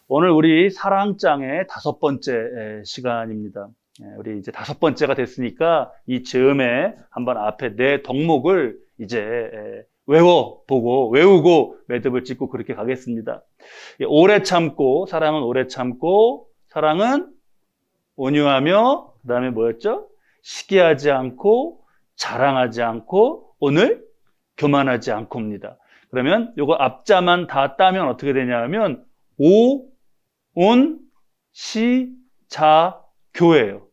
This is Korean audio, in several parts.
오늘 우리 사랑장의 5번째 시간입니다. 우리 이제 5번째가 됐으니까 이 즈음에 한번 앞에 네 덕목을 이제 외우고 매듭을 짓고 그렇게 가겠습니다. 오래 참고, 사랑은 오래 참고, 사랑은 온유하며, 그 다음에 뭐였죠? 시기하지 않고, 자랑하지 않고, 오늘 교만하지 않고입니다. 그러면 요거 앞자만 다 따면 어떻게 되냐 하면 온, 시, 자, 교예요.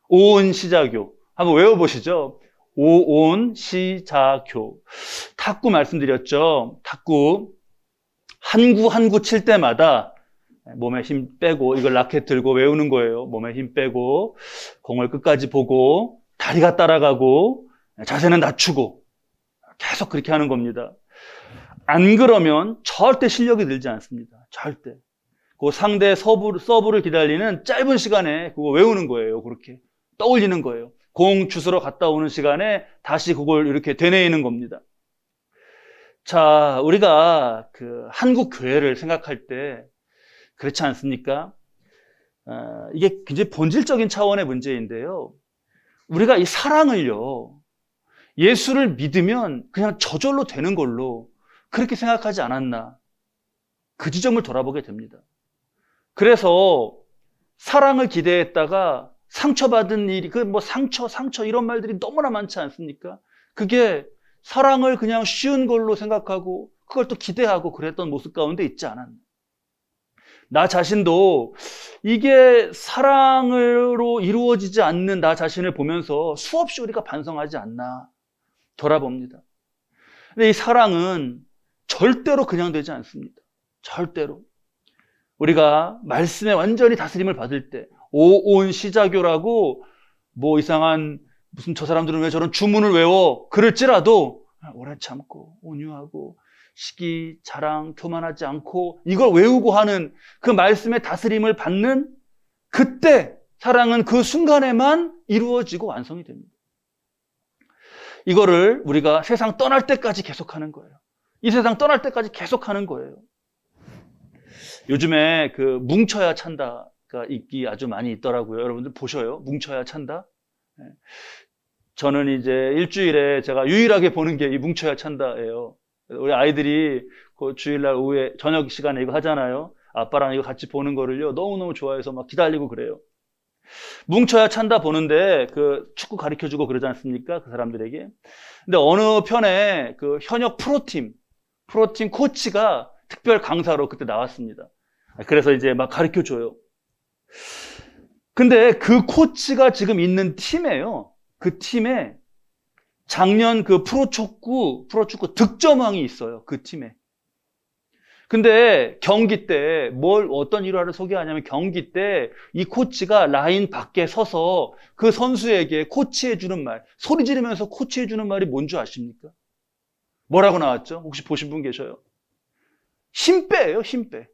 오온, 시, 자, 교. 한번 외워보시죠. 오온, 시, 자, 교. 탁구 말씀드렸죠. 탁구. 한 구 칠 때마다 몸에 힘 빼고, 이걸 라켓 들고 외우는 거예요. 몸에 힘 빼고, 공을 끝까지 보고, 다리가 따라가고, 자세는 낮추고, 계속 그렇게 하는 겁니다. 안 그러면 절대 실력이 늘지 않습니다. 절대. 그 상대 서브를 기다리는 짧은 시간에 그거 외우는 거예요. 그렇게 떠올리는 거예요. 공 주스러 갔다 오는 시간에 다시 그걸 이렇게 되뇌이는 겁니다. 자, 우리가 그 한국 교회를 생각할 때 그렇지 않습니까? 이게 굉장히 본질적인 차원의 문제인데요. 우리가 이 사랑을요, 예수를 믿으면 그냥 저절로 되는 걸로 그렇게 생각하지 않았나? 그 지점을 돌아보게 됩니다. 그래서 사랑을 기대했다가 상처받은 일이, 상처 이런 말들이 너무나 많지 않습니까? 그게 사랑을 그냥 쉬운 걸로 생각하고 그걸 또 기대하고 그랬던 모습 가운데 있지 않았나. 나 자신도 이게 사랑으로 이루어지지 않는 나 자신을 보면서 수없이 우리가 반성하지 않나 돌아봅니다. 근데 이 사랑은 절대로 그냥 되지 않습니다. 절대로. 우리가 말씀에 완전히 다스림을 받을 때 오온 시자교라고 이상한 무슨 저 사람들은 왜 저런 주문을 외워 그럴지라도 오래 참고 온유하고 시기, 자랑, 교만하지 않고 이걸 외우고 하는 그 말씀의 다스림을 받는 그때 사랑은 그 순간에만 이루어지고 완성이 됩니다. 이거를 우리가 세상 떠날 때까지 계속하는 거예요. 이 세상 떠날 때까지 계속하는 거예요. 요즘에 그 뭉쳐야 찬다가 있기 아주 많이 있더라고요. 여러분들 보셔요. 뭉쳐야 찬다. 저는 이제 일주일에 제가 유일하게 보는 게 이 뭉쳐야 찬다예요. 우리 아이들이 그 주일날 오후에 저녁 시간에 이거 하잖아요. 아빠랑 이거 같이 보는 거를요 너무너무 좋아해서 막 기다리고 그래요. 뭉쳐야 찬다 보는데 그 축구 가르쳐주고 그러지 않습니까? 그 사람들에게. 근데 어느 편에 그 현역 프로팀 코치가 특별 강사로 그때 나왔습니다. 그래서 이제 막 가르쳐줘요. 근데 그 코치가 지금 있는 팀에요. 그 팀에 작년 그 프로축구 득점왕이 있어요. 그 팀에. 근데 경기 때 어떤 일화를 소개하냐면 경기 때 이 코치가 라인 밖에 서서 그 선수에게 코치해주는 말, 소리 지르면서 코치해주는 말이 뭔 줄 아십니까? 뭐라고 나왔죠? 혹시 보신 분 계셔요? 힘 빼예요, 힘 빼.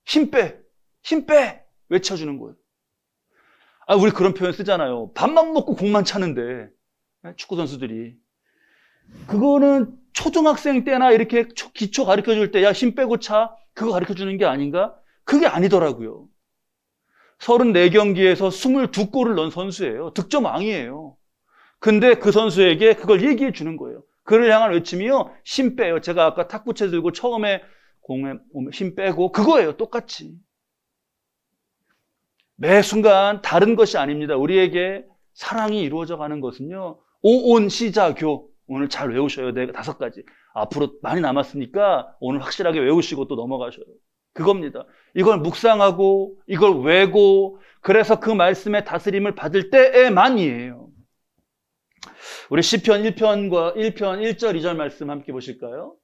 힘 빼! 외쳐주는 거예요. 우리 그런 표현 쓰잖아요. 밥만 먹고 공만 차는데, 축구 선수들이. 그거는 초등학생 때나 이렇게 기초 가르쳐 줄 때, 야, 힘 빼고 차. 그거 가르쳐 주는 게 아닌가? 그게 아니더라고요. 34경기에서 22골을 넣은 선수예요. 득점왕이에요. 근데 그 선수에게 그걸 얘기해 주는 거예요. 그를 향한 외침이요, 힘 빼요. 제가 아까 탁구채 들고 처음에 공에 힘 빼고 그거예요. 똑같이. 매 순간 다른 것이 아닙니다. 우리에게 사랑이 이루어져 가는 것은요, 오온 시자교. 오늘 잘 외우셔요. 5가지. 앞으로 많이 남았으니까 오늘 확실하게 외우시고 또 넘어가셔요. 그겁니다. 이걸 묵상하고 이걸 외고 그래서 그 말씀의 다스림을 받을 때에만이에요. 우리 시편 1편 1절 2절 말씀 함께 보실까요?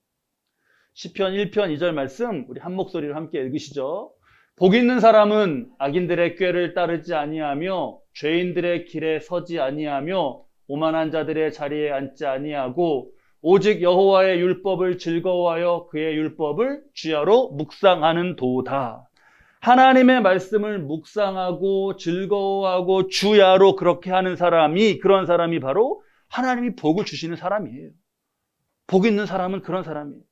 시편 1편 2절 말씀 우리 한 목소리로 함께 읽으시죠. 복 있는 사람은 악인들의 꾀를 따르지 아니하며 죄인들의 길에 서지 아니하며 오만한 자들의 자리에 앉지 아니하고 오직 여호와의 율법을 즐거워하여 그의 율법을 주야로 묵상하는 도다. 하나님의 말씀을 묵상하고 즐거워하고 주야로 그렇게 하는 사람이, 그런 사람이 바로 하나님이 복을 주시는 사람이에요. 복 있는 사람은 그런 사람이에요.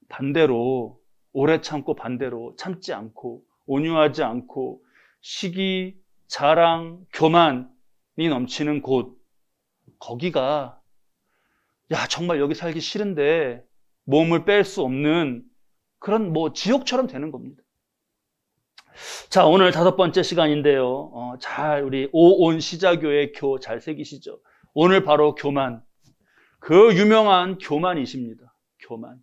반대로 오래 참고, 반대로 참지 않고 온유하지 않고 시기, 자랑, 교만이 넘치는 곳, 거기가 야 정말 여기 살기 싫은데 몸을 뺄 수 없는 그런 지옥처럼 되는 겁니다. 자, 오늘 5번째 시간인데요. 잘 우리 오온 시자교의 교 잘 새기시죠? 오늘 바로 교만, 그 유명한 교만이십니다. 교만.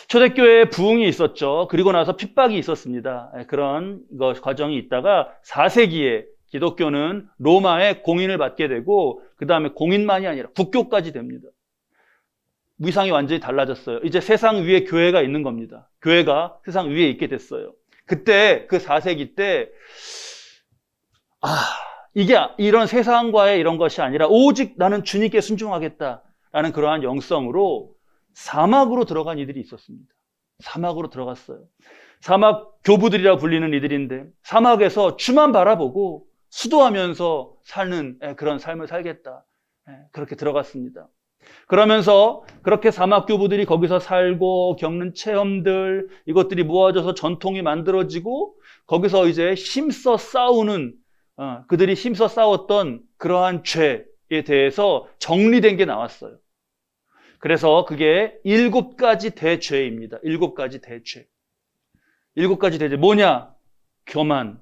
초대교회에 부흥이 있었죠. 그리고 나서 핍박이 있었습니다. 그런 과정이 있다가 4세기에 기독교는 로마의 공인을 받게 되고 그 다음에 공인만이 아니라 국교까지 됩니다. 위상이 완전히 달라졌어요. 이제 세상 위에 교회가 있는 겁니다. 교회가 세상 위에 있게 됐어요. 그때 그 4세기 때 이게 이런 세상과의 이런 것이 아니라 오직 나는 주님께 순종하겠다라는 그러한 영성으로 사막으로 들어간 이들이 있었습니다. 사막으로 들어갔어요. 사막 교부들이라 불리는 이들인데 사막에서 주만 바라보고 수도하면서 사는 그런 삶을 살겠다. 그렇게 들어갔습니다. 그러면서 그렇게 사막 교부들이 거기서 살고 겪는 체험들, 이것들이 모아져서 전통이 만들어지고 거기서 이제 힘써 싸우는 그들이 힘써 싸웠던 그러한 죄에 대해서 정리된 게 나왔어요. 그래서 그게 7가지 대죄입니다. 7가지 대죄. 7가지 대죄. 뭐냐? 교만,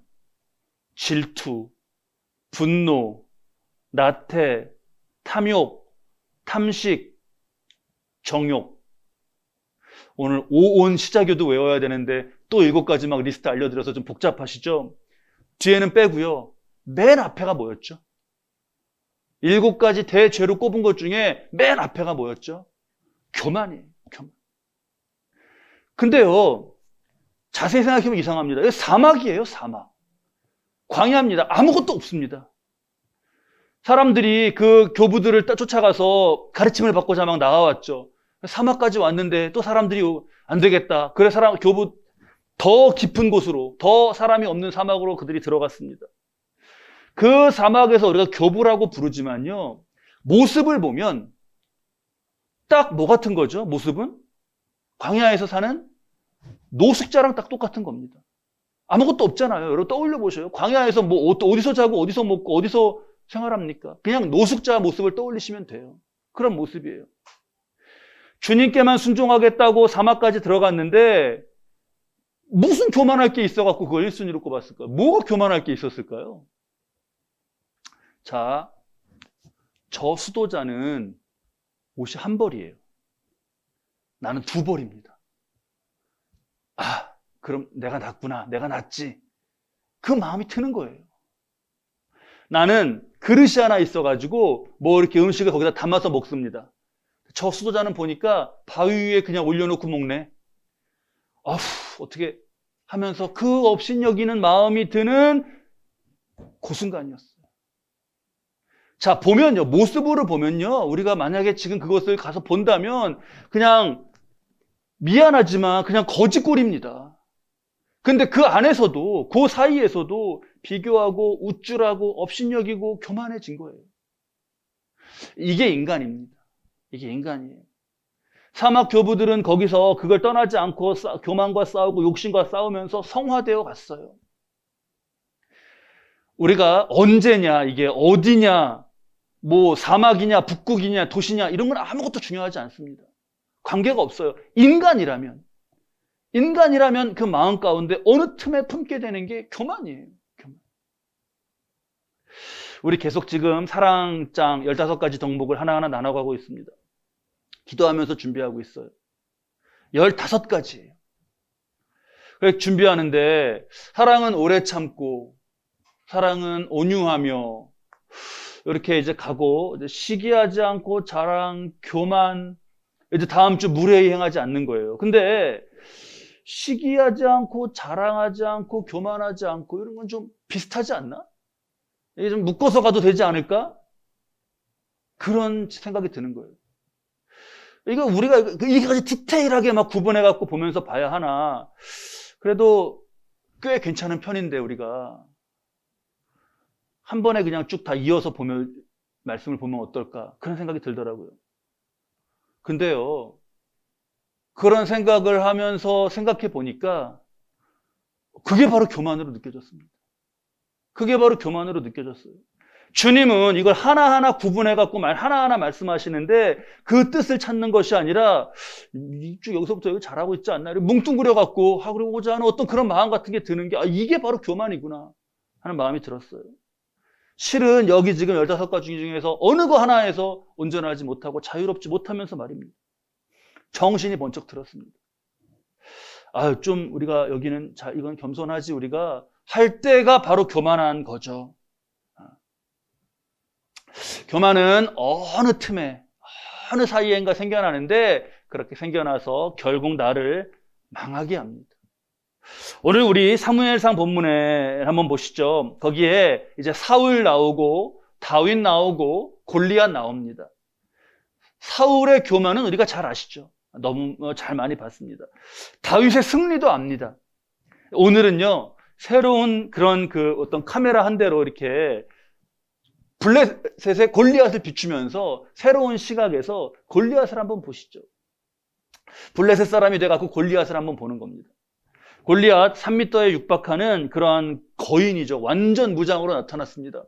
질투, 분노, 나태, 탐욕, 탐식, 정욕. 오늘 오온 시자교도 외워야 되는데 또 7가지 막 리스트 알려드려서 좀 복잡하시죠? 뒤에는 빼고요. 맨 앞에가 뭐였죠? 7가지 대죄로 꼽은 것 중에 맨 앞에가 뭐였죠? 교만이에요. 교만. 근데요, 자세히 생각해보면 이상합니다. 이거 사막이에요, 사막. 광야입니다. 아무것도 없습니다. 사람들이 그 교부들을 쫓아가서 가르침을 받고자 막 나와왔죠. 사막까지 왔는데 또 사람들이 안 되겠다. 그래 교부 더 깊은 곳으로, 더 사람이 없는 사막으로 그들이 들어갔습니다. 그 사막에서 우리가 교부라고 부르지만요, 모습을 보면 딱 뭐 같은 거죠? 모습은 광야에서 사는 노숙자랑 딱 똑같은 겁니다. 아무것도 없잖아요. 여러분 떠올려 보셔요. 광야에서 어디서 자고 어디서 먹고 어디서 생활합니까? 그냥 노숙자 모습을 떠올리시면 돼요. 그런 모습이에요. 주님께만 순종하겠다고 사막까지 들어갔는데 무슨 교만할 게 있어갖고 그걸 1순위로 꼽았을까요? 뭐가 교만할 게 있었을까요? 자, 저 수도자는 옷이 한 벌이에요. 나는 2벌입니다. 그럼 내가 낫구나. 내가 낫지. 그 마음이 트는 거예요. 나는 그릇이 하나 있어가지고 이렇게 음식을 거기다 담아서 먹습니다. 저 수도자는 보니까 바위 위에 그냥 올려놓고 먹네. 어떻게 하면서 그 업신여기는 마음이 드는 그 순간이었어요. 자, 보면요. 모습으로 보면요. 우리가 만약에 지금 그것을 가서 본다면 그냥 미안하지만 그냥 거지꼴입니다. 근데 그 안에서도, 그 사이에서도 비교하고 우쭐하고 업신여기고 교만해진 거예요. 이게 인간입니다. 이게 인간이에요. 사막 교부들은 거기서 그걸 떠나지 않고 교만과 싸우고 욕심과 싸우면서 성화되어 갔어요. 우리가 언제냐, 이게 어디냐, 사막이냐, 북극이냐, 도시냐, 이런 건 아무것도 중요하지 않습니다. 관계가 없어요. 인간이라면 그 마음 가운데 어느 틈에 품게 되는 게 교만이에요. 교만. 우리 계속 지금 사랑장 15가지 덕목을 하나하나 나눠가고 있습니다. 기도하면서 준비하고 있어요. 15가지예요. 그래서 준비하는데 사랑은 오래 참고, 사랑은 온유하며, 이렇게 이제 가고, 이제 시기하지 않고 자랑, 교만, 이제 다음 주 무례히 행하지 않는 거예요. 근데 시기하지 않고 자랑하지 않고 교만하지 않고 이런 건 좀 비슷하지 않나? 이게 좀 묶어서 가도 되지 않을까? 그런 생각이 드는 거예요. 이거 우리가 이게까지 디테일하게 막 구분해 갖고 보면서 봐야 하나? 그래도 꽤 괜찮은 편인데 우리가 한 번에 그냥 쭉 다 이어서 보면 말씀을 보면 어떨까 그런 생각이 들더라고요. 근데요, 그런 생각을 하면서 생각해 보니까 그게 바로 교만으로 느껴졌습니다. 그게 바로 교만으로 느껴졌어요. 주님은 이걸 하나하나 구분해갖고 하나하나 말씀하시는데 그 뜻을 찾는 것이 아니라 쭉 여기서부터 여기 잘하고 있지 않나? 뭉뚱그려갖고 하고자 하는 어떤 그런 마음 같은 게 드는 게 이게 바로 교만이구나 하는 마음이 들었어요. 실은 여기 지금 15가지 중에서 어느 거 하나에서 온전하지 못하고 자유롭지 못하면서 말입니다. 정신이 번쩍 들었습니다. 좀 우리가 여기는 이건 겸손하지 우리가 할 때가 바로 교만한 거죠. 교만은 어느 틈에 어느 사이엔가 생겨나는데 그렇게 생겨나서 결국 나를 망하게 합니다. 오늘 우리 사무엘상 본문에 한번 보시죠. 거기에 이제 사울 나오고 다윗 나오고 골리앗 나옵니다. 사울의 교만은 우리가 잘 아시죠. 너무 잘 많이 봤습니다. 다윗의 승리도 압니다. 오늘은요, 새로운 그런 어떤 카메라 한 대로 이렇게 블레셋의 골리앗을 비추면서 새로운 시각에서 골리앗을 한번 보시죠. 블레셋 사람이 돼갖고 골리앗을 한번 보는 겁니다. 골리앗 3m에 육박하는 그러한 거인이죠. 완전 무장으로 나타났습니다.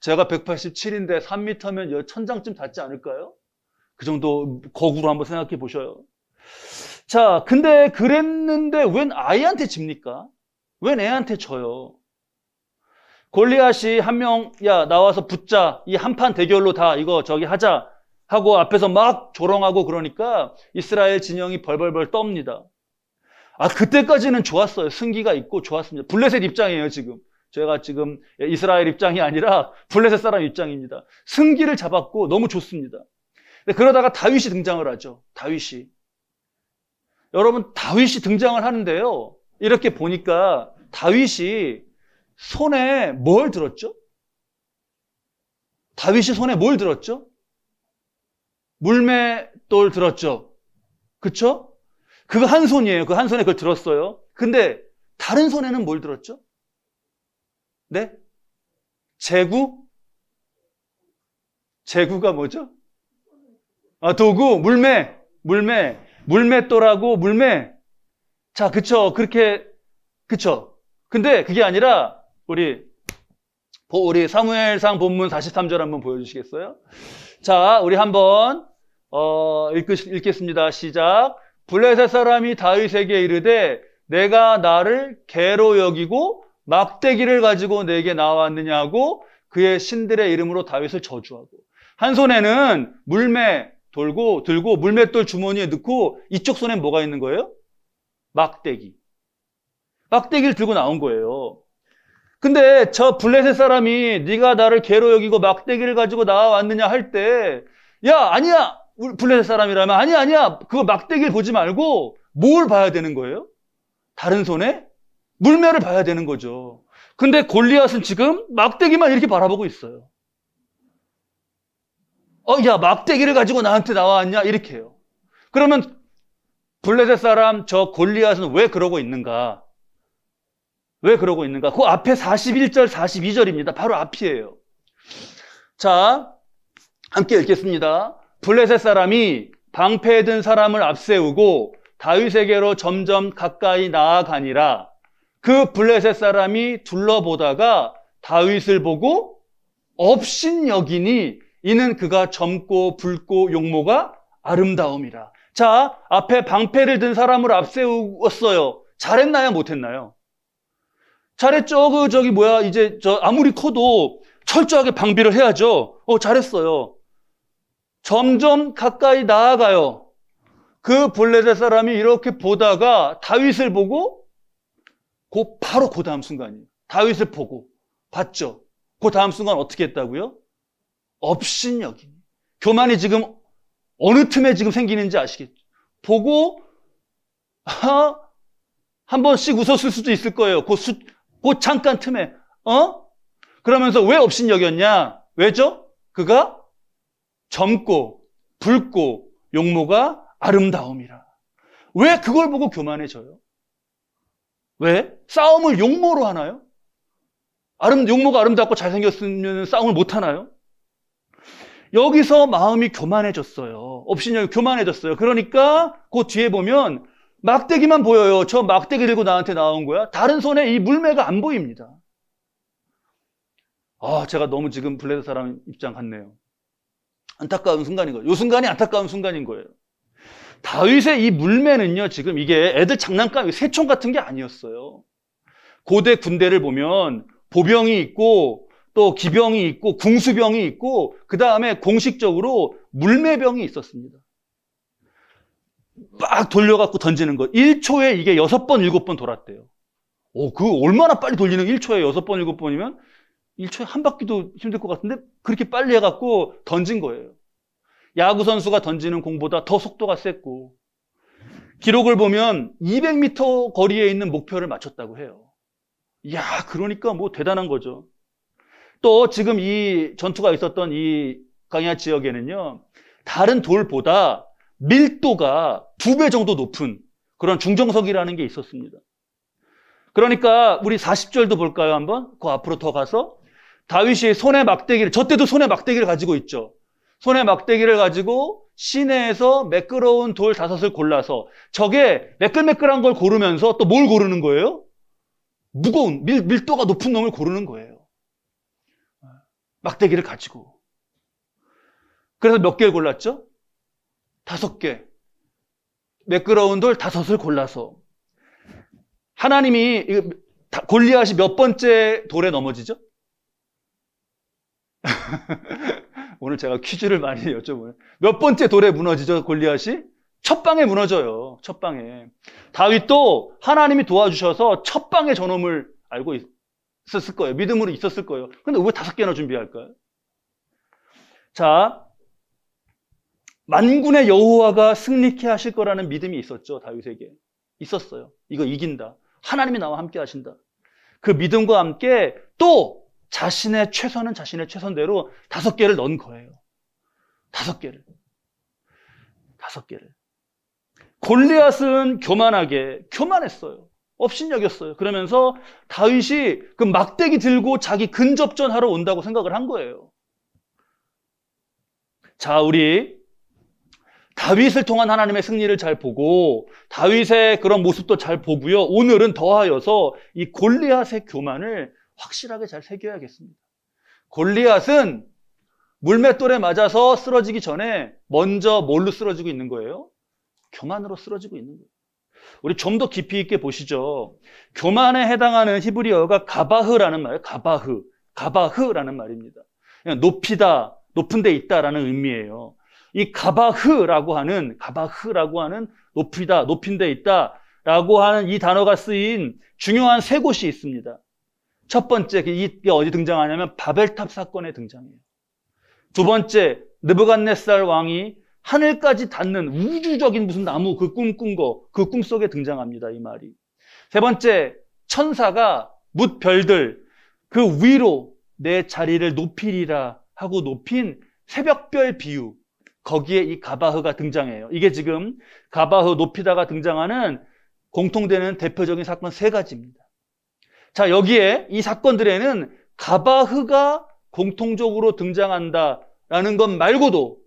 제가 187인데 3m면 천장쯤 닿지 않을까요? 그 정도 거구로 한번 생각해 보셔요. 자, 근데 그랬는데 웬 아이한테 집니까? 웬 애한테 져요? 골리앗이 한 명, 야, 나와서 붙자. 이 한판 대결로 다 이거 저기 하자. 하고 앞에서 막 조롱하고 그러니까 이스라엘 진영이 벌벌벌 떱니다. 그때까지는 좋았어요. 승기가 있고 좋았습니다. 블레셋 입장이에요, 지금. 제가 지금 이스라엘 입장이 아니라 블레셋 사람 입장입니다. 승기를 잡았고 너무 좋습니다. 근데 그러다가 다윗이 등장을 하죠. 다윗이. 여러분, 다윗이 등장을 하는데요. 이렇게 보니까 다윗이 손에 뭘 들었죠? 다윗이 손에 뭘 들었죠? 물맷돌 들었죠? 그쵸? 그거 한 손이에요. 그 한 손에 그걸 들었어요. 근데 다른 손에는 뭘 들었죠? 네? 제구? 제구가 뭐죠? 도구, 물맷돌하고 물매. 자, 그쵸. 그쵸. 근데 그게 아니라, 우리 사무엘상 본문 43절 한번 보여주시겠어요? 자, 우리 한번, 읽겠습니다. 시작. 블레셋 사람이 다윗에게 이르되, 내가 나를 개로 여기고 막대기를 가지고 내게 나왔느냐고 그의 신들의 이름으로 다윗을 저주하고, 한 손에는 물매 들고 물맷돌 주머니에 넣고 이쪽 손엔 뭐가 있는 거예요? 막대기를 들고 나온 거예요. 근데 저 블레셋 사람이 네가 나를 개로 여기고 막대기를 가지고 나왔느냐 할 때, 야, 아니야. 블레셋 사람이라면 아니야. 그거 막대기를 보지 말고 뭘 봐야 되는 거예요? 다른 손에 물매를 봐야 되는 거죠. 근데 골리앗은 지금 막대기만 이렇게 바라보고 있어요. 야, 막대기를 가지고 나한테 나왔냐? 이렇게 해요. 그러면 블레셋 사람 저 골리앗은 왜 그러고 있는가? 왜 그러고 있는가? 그 앞에 41절, 42절입니다. 바로 앞이에요. 자, 함께 읽겠습니다. 블레셋 사람이 방패에 든 사람을 앞세우고 다윗에게로 점점 가까이 나아가니라. 그 블레셋 사람이 둘러보다가 다윗을 보고 업신여기니 이는 그가 젊고 붉고 용모가 아름다움이라. 자, 앞에 방패를 든 사람을 앞세웠어요. 잘했나요? 못했나요? 잘했죠. 이제 아무리 커도 철저하게 방비를 해야죠. 잘했어요. 점점 가까이 나아가요. 그 블레셋 사람이 이렇게 보다가 다윗을 보고 바로 그 다음 순간이에요. 다윗을 보고 봤죠. 그 다음 순간 어떻게 했다고요? 업신여기니. 교만이 지금 어느 틈에 지금 생기는지 아시겠죠? 보고 한 번씩 웃었을 수도 있을 거예요. 그 잠깐 틈에 그러면서 왜 업신여겼냐? 왜죠? 그가 젊고 붉고 용모가 아름다움이라. 왜 그걸 보고 교만해져요? 왜? 싸움을 용모로 하나요? 용모가 아름답고 잘생겼으면 싸움을 못 하나요? 여기서 마음이 교만해졌어요. 업신여기 교만해졌어요. 그러니까 그 뒤에 보면 막대기만 보여요. 저 막대기 들고 나한테 나온 거야. 다른 손에 이 물매가 안 보입니다. 제가 너무 지금 블레셋 사람 입장 같네요. 안타까운 순간인 거예요. 이 순간이 안타까운 순간인 거예요. 다윗의 이 물매는요, 지금 이게 애들 장난감, 새총 같은 게 아니었어요. 고대 군대를 보면 보병이 있고 또 기병이 있고 궁수병이 있고 그 다음에 공식적으로 물매병이 있었습니다. 막 돌려갖고 던지는 거. 1초에 이게 6번, 7번 돌았대요. 그 얼마나 빨리 돌리는 1초에 6번, 7번이면 1초에 한 바퀴도 힘들 것 같은데 그렇게 빨리 해갖고 던진 거예요. 야구 선수가 던지는 공보다 더 속도가 셌고 기록을 보면 200m 거리에 있는 목표를 맞췄다고 해요. 이야, 그러니까 뭐 대단한 거죠. 또 지금 이 전투가 있었던 이 강야 지역에는요, 다른 돌보다 밀도가 2배 정도 높은 그런 중정석이라는 게 있었습니다. 그러니까 우리 40절도 볼까요, 한번? 그 앞으로 더 가서 다윗이 손에 막대기를, 저 때도 손에 막대기를 가지고 있죠. 손에 막대기를 가지고 시내에서 매끄러운 돌 5을 골라서 저게 매끌매끌한 걸 고르면서 또 뭘 고르는 거예요? 무거운 밀도가 높은 놈을 고르는 거예요. 막대기를 가지고. 그래서 몇 개를 골랐죠? 5개. 매끄러운 돌 5을 골라서. 하나님이 골리앗이 몇 번째 돌에 넘어지죠? 오늘 제가 퀴즈를 많이 여쭤보네요. 몇 번째 돌에 무너지죠, 골리앗이? 첫 방에 무너져요. 첫 방에. 다윗도 하나님이 도와주셔서 첫 방에 저놈을 알고 있었을 거예요. 믿음으로 있었을 거예요. 근데 왜 5개나 준비할까요? 자, 만군의 여호와가 승리케 하실 거라는 믿음이 있었죠, 다윗에게. 있었어요. 이거 이긴다. 하나님이 나와 함께 하신다. 그 믿음과 함께 또 자신의 최선은 자신의 최선대로 5개를 넣은 거예요. 5개를. 골리앗은 교만했어요. 업신여겼어요. 그러면서 다윗이 그 막대기 들고 자기 근접전하러 온다고 생각을 한 거예요. 자, 우리 다윗을 통한 하나님의 승리를 잘 보고 다윗의 그런 모습도 잘 보고요. 오늘은 더하여서 이 골리앗의 교만을 확실하게 잘 새겨야겠습니다. 골리앗은 물맷돌에 맞아서 쓰러지기 전에 먼저 뭘로 쓰러지고 있는 거예요? 교만으로 쓰러지고 있는 거예요. 우리 좀 더 깊이 있게 보시죠. 교만에 해당하는 히브리어가 가바흐라는 말이에요. 가바흐라는 말입니다. 그냥 높이다, 높은 데 있다라는 의미예요. 이 가바흐라고 하는 높이다, 높은 데 있다라고 하는 이 단어가 쓰인 중요한 3곳이 있습니다. 첫 번째, 이게 어디 등장하냐면 바벨탑 사건에 등장해요. 두 번째, 느부갓네살 왕이 하늘까지 닿는 우주적인 무슨 나무 그 꿈꾼 거, 그 꿈속에 등장합니다, 이 말이. 세 번째, 천사가 뭇 별들 그 위로 내 자리를 높이리라 하고 높인 새벽별 비유, 거기에 이 가바흐가 등장해요. 이게 지금 가바흐 높이다가 등장하는 공통되는 대표적인 사건 3가지입니다. 자, 여기에 이 사건들에는 가바흐가 공통적으로 등장한다라는 것 말고도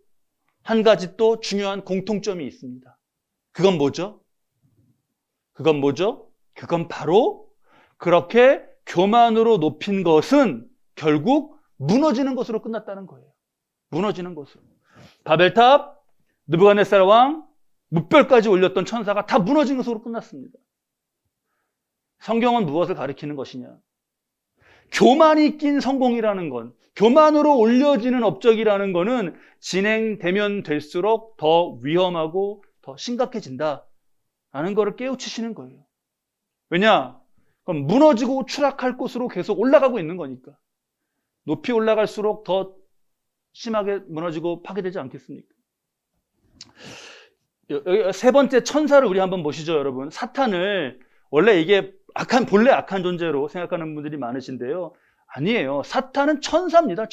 한 가지 또 중요한 공통점이 있습니다. 그건 뭐죠? 그건 바로 그렇게 교만으로 높인 것은 결국 무너지는 것으로 끝났다는 거예요. 무너지는 것으로. 바벨탑, 느부갓네살 왕, 뭇별까지 올렸던 천사가 다 무너진 것으로 끝났습니다. 성경은 무엇을 가리키는 것이냐? 교만이 낀 성공이라는 건, 교만으로 올려지는 업적이라는 거는 진행되면 될수록 더 위험하고 더 심각해진다라는 거를 깨우치시는 거예요. 왜냐? 그럼 무너지고 추락할 곳으로 계속 올라가고 있는 거니까. 높이 올라갈수록 더 심하게 무너지고 파괴되지 않겠습니까? 여기 3번째 천사를 우리 한번 보시죠, 여러분. 사탄을 원래 이게 본래 악한 존재로 생각하는 분들이 많으신데요. 아니에요. 사탄은 천사입니다.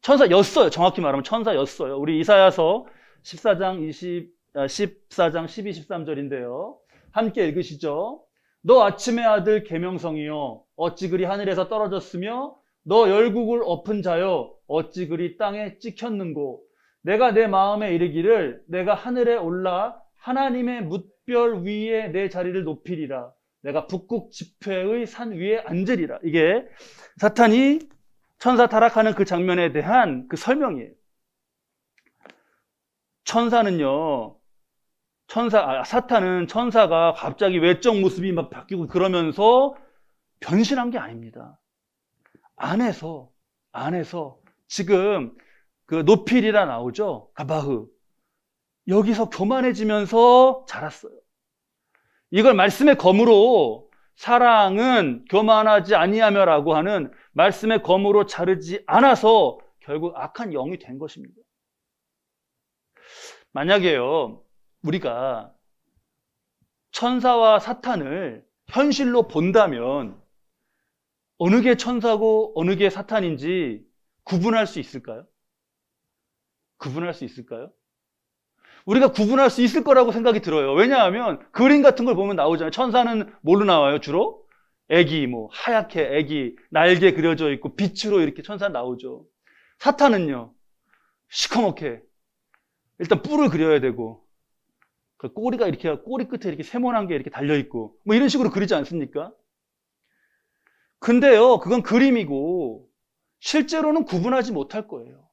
천사였어요. 정확히 말하면 천사였어요. 우리 이사야서 14장 12, 13절인데요. 함께 읽으시죠. 너 아침의 아들 계명성이여 어찌 그리 하늘에서 떨어졌으며 너 열국을 엎은 자여 어찌 그리 땅에 찍혔는고 내가 내 마음에 이르기를 내가 하늘에 올라 하나님의 뭇별 위에 내 자리를 높이리라. 내가 북극 지폐의 산 위에 앉으리라. 이게 사탄이 천사 타락하는 그 장면에 대한 그 설명이에요. 사탄은 천사가 갑자기 외적 모습이 막 바뀌고 그러면서 변신한 게 아닙니다. 안에서 지금 그 노필이라 나오죠. 가바흐. 여기서 교만해지면서 자랐어요. 이걸 말씀의 검으로 사랑은 교만하지 아니하며라고 하는 말씀의 검으로 자르지 않아서 결국 악한 영이 된 것입니다. 만약에요, 우리가 천사와 사탄을 현실로 본다면 어느 게 천사고 어느 게 사탄인지 구분할 수 있을까요? 구분할 수 있을까요? 우리가 구분할 수 있을 거라고 생각이 들어요. 왜냐하면 그림 같은 걸 보면 나오잖아요. 천사는 뭘로 나와요, 주로? 애기, 하얗게 애기, 날개 그려져 있고 빛으로 이렇게 천사 나오죠. 사탄은요, 시커멓게 일단 뿔을 그려야 되고 그 꼬리가 이렇게 꼬리 끝에 이렇게 세모난 게 이렇게 달려 있고 이런 식으로 그리지 않습니까? 근데요, 그건 그림이고 실제로는 구분하지 못할 거예요.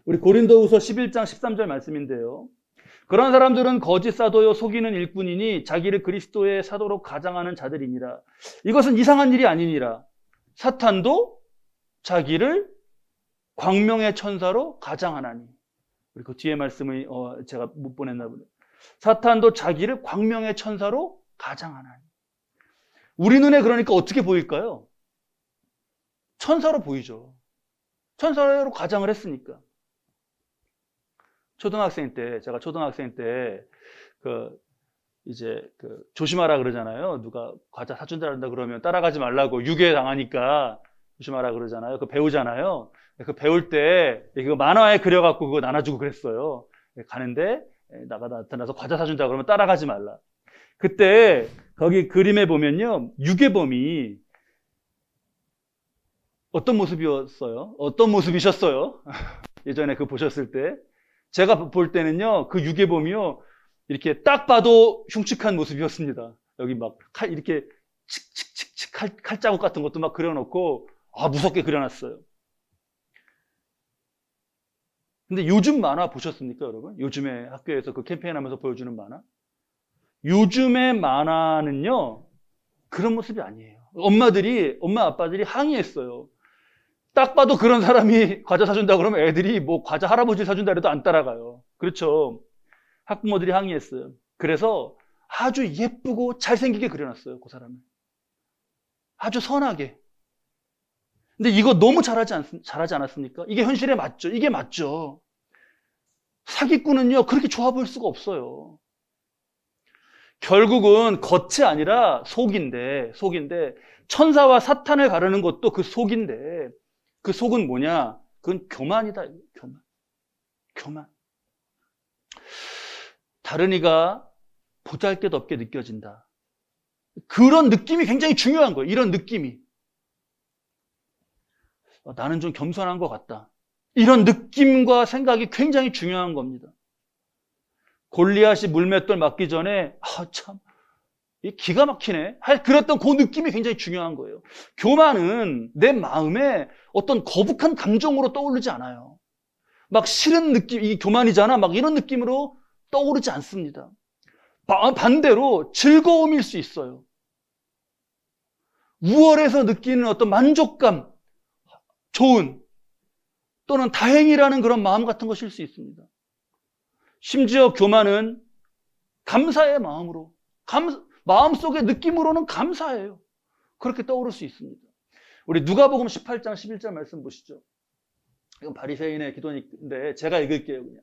우리 고린도후서 11장 13절 말씀인데요. 그런 사람들은 거짓 사도요 속이는 일꾼이니 자기를 그리스도의 사도로 가장하는 자들이니라. 이것은 이상한 일이 아니니라. 사탄도 자기를 광명의 천사로 가장하나니. 우리 그 뒤에 말씀을 제가 못 보냈나 보네요. 사탄도 자기를 광명의 천사로 가장하나니. 우리 눈에 그러니까 어떻게 보일까요? 천사로 보이죠. 천사로 가장을 했으니까. 제가 초등학생 때, 조심하라 그러잖아요. 누가 과자 사준다 그런다 그러면 따라가지 말라고 유괴 당하니까 조심하라 그러잖아요. 그 배우잖아요. 그 배울 때, 이거 만화에 그려갖고 그거 나눠주고 그랬어요. 가는데, 나타나서 과자 사준다 그러면 따라가지 말라. 그때, 거기 그림에 보면요. 유괴범이 어떤 모습이었어요? 어떤 모습이셨어요? 예전에 그거 보셨을 때. 제가 볼 때는요, 그 유괴범이요, 이렇게 딱 봐도 흉측한 모습이었습니다. 여기 막 이렇게 칙칙칙칙 칼자국 같은 것도 막 그려놓고, 무섭게 그려놨어요. 근데 요즘 만화 보셨습니까, 여러분? 요즘에 학교에서 그 캠페인 하면서 보여주는 만화? 요즘의 만화는요, 그런 모습이 아니에요. 엄마, 아빠들이 항의했어요. 딱 봐도 그런 사람이 과자 사준다 그러면 애들이 과자 할아버지 사준다 해도 안 따라가요. 그렇죠. 학부모들이 항의했어요. 그래서 아주 예쁘고 잘생기게 그려놨어요. 그 사람을. 아주 선하게. 근데 이거 너무 잘하지 않았습니까? 이게 현실에 맞죠? 이게 맞죠. 사기꾼은요, 그렇게 좋아 보일 수가 없어요. 결국은 겉이 아니라 속인데, 천사와 사탄을 가르는 것도 그 속인데, 그 속은 뭐냐? 그건 교만이다. 교만. 다른 이가 보잘것없게 느껴진다. 그런 느낌이 굉장히 중요한 거예요. 이런 느낌이. 나는 좀 겸손한 것 같다. 이런 느낌과 생각이 굉장히 중요한 겁니다. 골리앗이 물맷돌 맞기 전에 참 기가 막히네. 그랬던 그 느낌이 굉장히 중요한 거예요. 교만은 내 마음에 어떤 거북한 감정으로 떠오르지 않아요. 막 싫은 느낌, 이 교만이잖아. 막 이런 느낌으로 떠오르지 않습니다. 반대로 즐거움일 수 있어요. 우월해서 느끼는 어떤 만족감, 좋은 또는 다행이라는 그런 마음 같은 것일 수 있습니다. 심지어 교만은 감사의 마음으로, 마음속의 느낌으로는 감사해요. 그렇게 떠오를 수 있습니다. 우리 누가복음 18장 11절 말씀 보시죠. 이건 바리새인의 기도인데 제가 읽을게요. 그냥.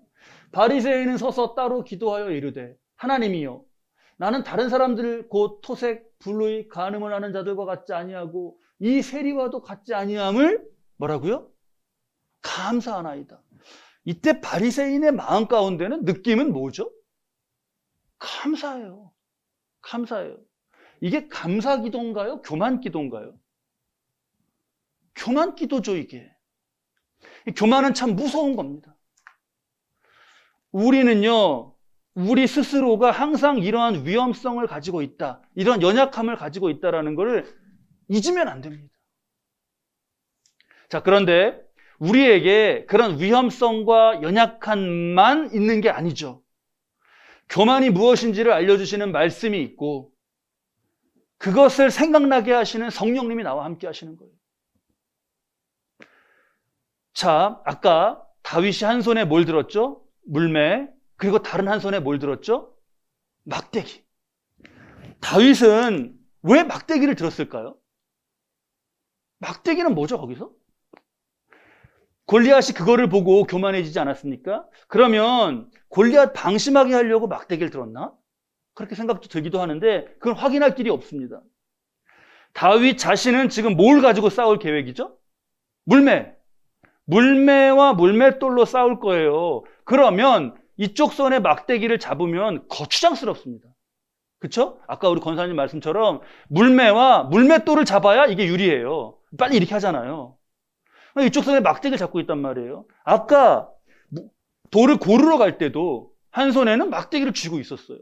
바리새인은 서서 따로 기도하여 이르되 하나님이여 나는 다른 사람들 곧 토색, 불의, 간음을 하는 자들과 같지 아니하고 이 세리와도 같지 아니함을 뭐라고요? 감사하나이다. 이때 바리새인의 마음 가운데는 느낌은 뭐죠? 감사해요. 이게 감사 기도인가요? 교만 기도인가요? 교만 기도죠, 이게. 교만은 참 무서운 겁니다. 우리는요, 우리 스스로가 항상 이러한 위험성을 가지고 있다, 이런 연약함을 가지고 있다는 것을 잊으면 안 됩니다. 자, 그런데 우리에게 그런 위험성과 연약함만 있는 게 아니죠. 교만이 무엇인지를 알려주시는 말씀이 있고, 그것을 생각나게 하시는 성령님이 나와 함께 하시는 거예요. 자, 아까 다윗이 한 손에 뭘 들었죠? 물매. 그리고 다른 한 손에 뭘 들었죠? 막대기. 다윗은 왜 막대기를 들었을까요? 막대기는 뭐죠, 거기서? 골리앗이 그거를 보고 교만해지지 않았습니까? 그러면 골리앗 방심하게 하려고 막대기를 들었나? 그렇게 생각도 들기도 하는데 그건 확인할 길이 없습니다. 다윗 자신은 지금 뭘 가지고 싸울 계획이죠? 물매. 물매와 물맷돌로 싸울 거예요. 그러면 이쪽 손에 막대기를 잡으면 거추장스럽습니다. 그렇죠? 아까 우리 권사님 말씀처럼 물매와 물맷돌을 잡아야 이게 유리해요. 빨리 이렇게 하잖아요. 이쪽 손에 막대기를 잡고 있단 말이에요. 아까 돌을 고르러 갈 때도 한 손에는 막대기를 쥐고 있었어요.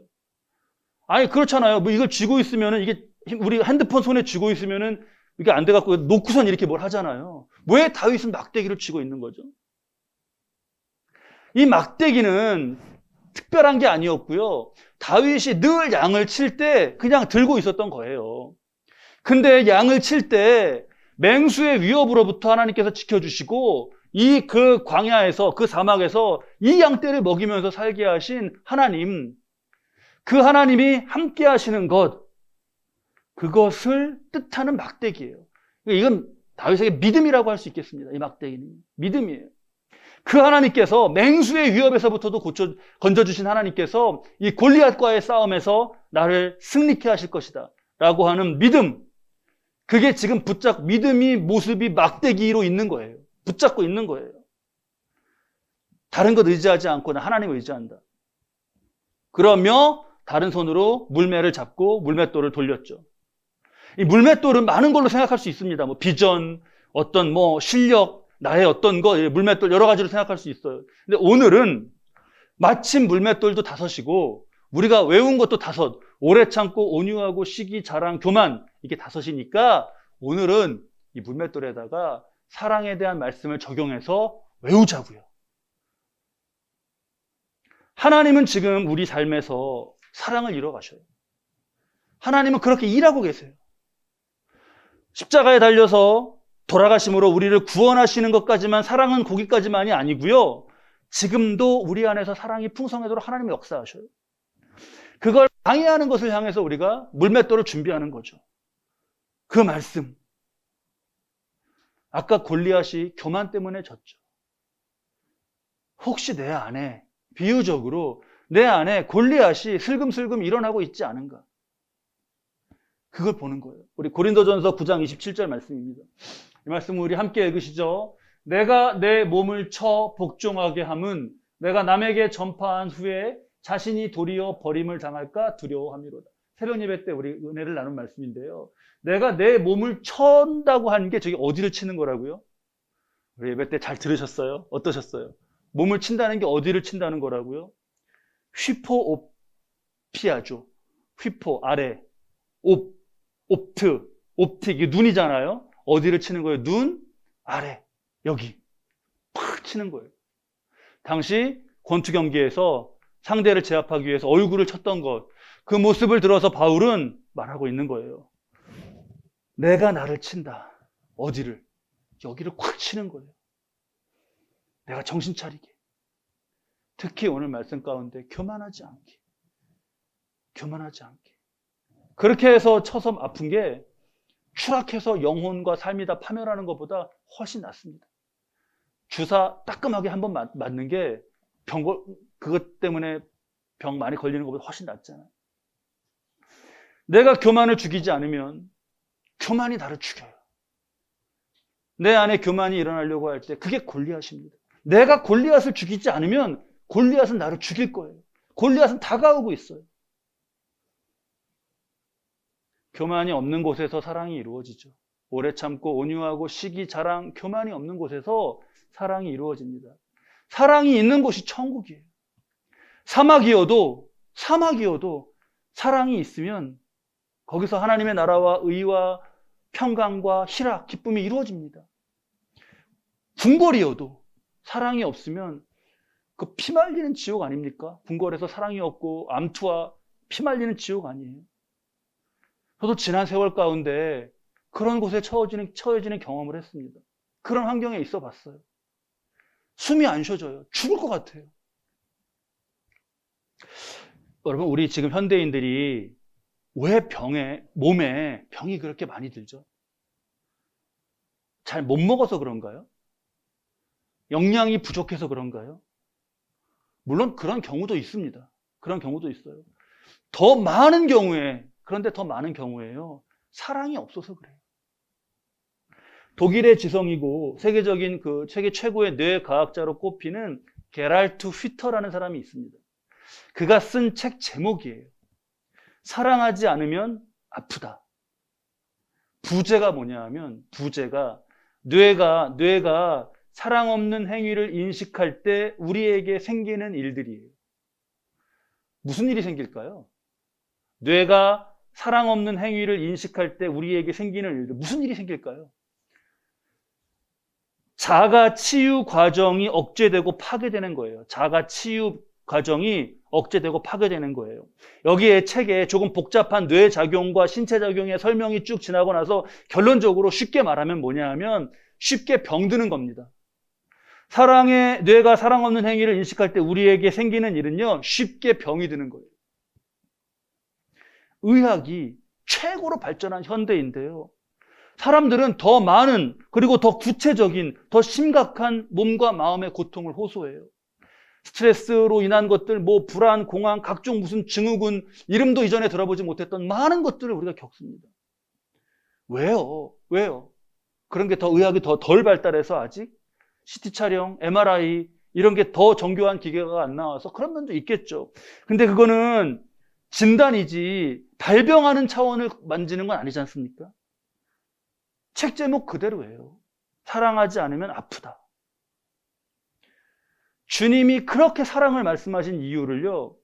아니 그렇잖아요. 뭐 이걸 쥐고 있으면은 이게 우리 핸드폰 손에 쥐고 있으면은 이게 안 돼갖고 놓고선 이렇게 뭘 하잖아요. 왜 다윗은 막대기를 쥐고 있는 거죠? 이 막대기는 특별한 게 아니었고요. 다윗이 늘 양을 칠 때 그냥 들고 있었던 거예요. 근데 양을 칠 때 맹수의 위협으로부터 하나님께서 지켜주시고 이 그 광야에서 그 사막에서 이 양떼를 먹이면서 살게 하신 하나님, 그 하나님이 함께 하시는 것, 그것을 뜻하는 막대기예요. 이건 다윗에게 믿음이라고 할 수 있겠습니다. 이 막대기는 믿음이에요. 그 하나님께서 맹수의 위협에서부터도 건져주신 하나님께서 이 골리앗과의 싸움에서 나를 승리케 하실 것이다 라고 하는 믿음, 그게 지금 믿음이 모습이 막대기로 있는 거예요. 붙잡고 있는 거예요. 다른 것 의지하지 않고 나 하나님을 의지한다. 그러며 다른 손으로 물매를 잡고 물맷돌을 돌렸죠. 이 물맷돌은 많은 걸로 생각할 수 있습니다. 뭐 비전, 어떤 뭐 실력, 나의 어떤 거, 물맷돌 여러 가지로 생각할 수 있어요. 근데 오늘은 마침 물맷돌도 5이고 우리가 외운 것도 5, 오래 참고 온유하고 시기, 자랑, 교만, 이게 5이니까 오늘은 이 물맷돌에다가 사랑에 대한 말씀을 적용해서 외우자고요. 하나님은 지금 우리 삶에서 사랑을 이뤄가셔요. 하나님은 그렇게 일하고 계세요. 십자가에 달려서 돌아가심으로 우리를 구원하시는 것까지만, 사랑은 거기까지만이 아니고요. 지금도 우리 안에서 사랑이 풍성하도록 하나님이 역사하셔요. 그걸 방해하는 것을 향해서 우리가 물맷돌을 준비하는 거죠. 그 말씀. 아까 골리앗이 교만 때문에 졌죠. 혹시 내 안에, 비유적으로 내 안에 골리앗이 슬금슬금 일어나고 있지 않은가? 그걸 보는 거예요. 우리 고린도전서 9장 27절 말씀입니다. 이 말씀을 우리 함께 읽으시죠. 내가 내 몸을 쳐 복종하게 함은 내가 남에게 전파한 후에 자신이 도리어 버림을 당할까 두려워함이로다. 새벽 예배 때 우리 은혜를 나눈 말씀인데요. 내가 내 몸을 쳤다고 하는 게 저기 어디를 치는 거라고요? 우리 예배 때 잘 들으셨어요? 어떠셨어요? 몸을 친다는 게 어디를 친다는 거라고요? 휘포오피아죠. 휘포 아래, 옵틱, 이게 눈이잖아요. 어디를 치는 거예요? 눈 아래, 여기 팍 치는 거예요. 당시 권투 경기에서 상대를 제압하기 위해서 얼굴을 쳤던 것, 그 모습을 들어서 바울은 말하고 있는 거예요. 내가 나를 친다. 어디를? 여기를 콱 치는 거예요. 내가 정신 차리게. 특히 오늘 말씀 가운데 교만하지 않게. 그렇게 해서 쳐서 아픈 게 추락해서 영혼과 삶이 다 파멸하는 것보다 훨씬 낫습니다. 주사 따끔하게 한번 맞는 게 그것 때문에 병 많이 걸리는 것보다 훨씬 낫잖아요. 내가 교만을 죽이지 않으면 교만이 나를 죽여요. 내 안에 교만이 일어나려고 할 때 그게 골리앗입니다. 내가 골리앗을 죽이지 않으면 골리앗은 나를 죽일 거예요. 골리앗은 다가오고 있어요. 교만이 없는 곳에서 사랑이 이루어지죠. 오래 참고 온유하고 시기, 자랑, 교만이 없는 곳에서 사랑이 이루어집니다. 사랑이 있는 곳이 천국이에요. 사막이어도 사랑이 있으면 거기서 하나님의 나라와 의와 평강과 희락, 기쁨이 이루어집니다. 궁궐이어도 사랑이 없으면 그 피말리는 지옥 아닙니까? 궁궐에서 사랑이 없고 암투와 피말리는 지옥 아니에요? 저도 지난 세월 가운데 그런 곳에 처해지는 경험을 했습니다. 그런 환경에 있어 봤어요. 숨이 안 쉬어져요. 죽을 것 같아요. 여러분, 우리 지금 현대인들이 왜 몸에 병이 그렇게 많이 들죠? 잘 못 먹어서 그런가요? 영양이 부족해서 그런가요? 물론 그런 경우도 있습니다. 그런 경우도 있어요. 그런데 더 많은 경우에요. 사랑이 없어서 그래요. 독일의 지성이고 세계 최고의 뇌과학자로 꼽히는 게랄트 휘터라는 사람이 있습니다. 그가 쓴 책 제목이에요. 사랑하지 않으면 아프다. 부제가 뭐냐 하면 뇌가 사랑 없는 행위를 인식할 때 우리에게 생기는 일들이에요. 무슨 일이 생길까요? 뇌가 사랑 없는 행위를 인식할 때 우리에게 생기는 일들, 무슨 일이 생길까요? 자가 치유 과정이 억제되고 파괴되는 거예요. 자가 치유 과정이 억제되고 파괴되는 거예요. 여기에 책에 조금 복잡한 뇌 작용과 신체 작용의 설명이 쭉 지나고 나서 결론적으로 쉽게 말하면 뭐냐 하면 쉽게 병드는 겁니다. 뇌가 사랑 없는 행위를 인식할 때 우리에게 생기는 일은요, 쉽게 병이 드는 거예요. 의학이 최고로 발전한 현대인데요. 사람들은 더 많은, 그리고 더 구체적인, 더 심각한 몸과 마음의 고통을 호소해요. 스트레스로 인한 것들, 불안, 공황, 각종 무슨 증후군, 이름도 이전에 들어보지 못했던 많은 것들을 우리가 겪습니다. 왜요? 그런 게 의학이 더 덜 발달해서 아직 CT 촬영, MRI 이런 게 더 정교한 기계가 안 나와서 그런 면도 있겠죠. 근데 그거는 진단이지 발병하는 차원을 만지는 건 아니지 않습니까? 책 제목 그대로예요. 사랑하지 않으면 아프다. 주님이 그렇게 사랑을 말씀하신 이유를요,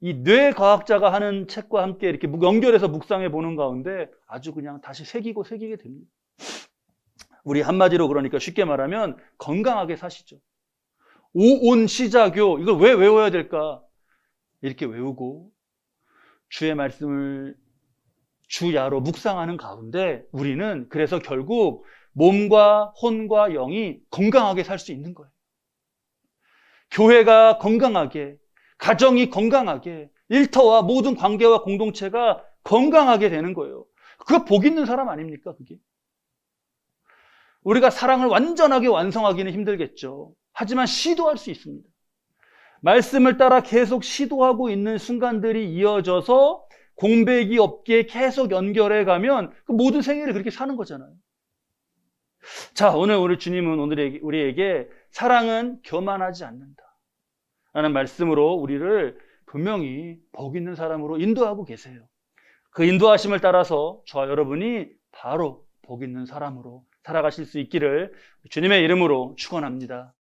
이 뇌과학자가 하는 책과 함께 이렇게 연결해서 묵상해 보는 가운데 아주 그냥 다시 새기게 됩니다. 우리 한마디로 그러니까 쉽게 말하면 건강하게 사시죠. 오온시자교, 이걸 왜 외워야 될까? 이렇게 외우고 주의 말씀을 주야로 묵상하는 가운데 우리는 그래서 결국 몸과 혼과 영이 건강하게 살 수 있는 거예요. 교회가 건강하게, 가정이 건강하게, 일터와 모든 관계와 공동체가 건강하게 되는 거예요. 그거 복 있는 사람 아닙니까, 그게? 우리가 사랑을 완전하게 완성하기는 힘들겠죠. 하지만 시도할 수 있습니다. 말씀을 따라 계속 시도하고 있는 순간들이 이어져서 공백이 없게 계속 연결해 가면 그 모든 생애를 그렇게 사는 거잖아요. 자, 오늘 우리 주님은 우리에게 사랑은 교만하지 않는다 라는 말씀으로 우리를 분명히 복 있는 사람으로 인도하고 계세요. 그 인도하심을 따라서 저와 여러분이 바로 복 있는 사람으로 살아가실 수 있기를 주님의 이름으로 축원합니다.